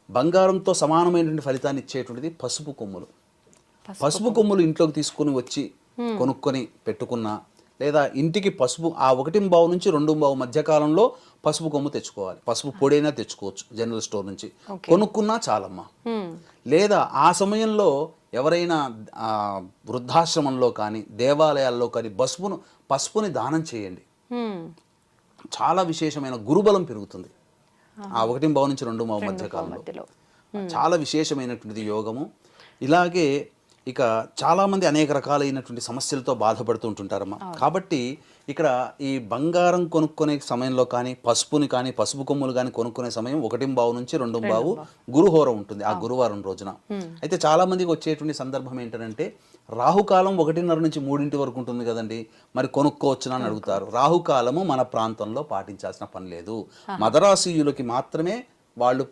బంగారంతో సమానమైనటువంటి ఫలితాన్ని ఇచ్చేటువంటిది పసుపు కొమ్ములు. పసుపు కొమ్ములు ఇంట్లోకి తీసుకుని వచ్చి కొనుక్కొని పెట్టుకున్నా, లేదా ఇంటికి పసుపు ఆ 1.5 నుంచి 2 మధ్య కాలంలో పసుపు కొమ్ము తెచ్చుకోవాలి. పసుపు పొడైనా తెచ్చుకోవచ్చు జనరల్ స్టోర్ నుంచి, కొనుక్కున్నా చాలమ్మా. లేదా ఆ సమయంలో ఎవరైనా వృద్ధాశ్రమంలో కానీ దేవాలయాల్లో కానీ పసుపుని దానం చేయండి. చాలా విశేషమైన గురుబలం పెరుగుతుంది ఆ 1.5 నుంచి 2 మధ్య కాలంలో. చాలా విశేషమైనటువంటిది యోగము. ఇలాగే ఇక చాలామంది అనేక రకాలైనటువంటి సమస్యలతో బాధపడుతూ ఉంటుంటారమ్మా. కాబట్టి ఇక్కడ ఈ బంగారం కొనుక్కునే సమయంలో కానీ పసుపుని కానీ పసుపు కొమ్ములు కానీ కొనుక్కునే సమయం 1.5 నుంచి 2 గురుహోరం ఉంటుంది ఆ గురువారం రోజున. అయితే చాలామందికి వచ్చేటువంటి సందర్భం ఏంటంటే రాహుకాలం 1:30 నుంచి 3 వరకు ఉంటుంది కదండి, మరి కొనుక్కోవచ్చునా అని అడుగుతారు. రాహుకాలము మన ప్రాంతంలో పాటించాల్సిన పని లేదు. మదరాసీయులకి మాత్రమే వాళ్ళు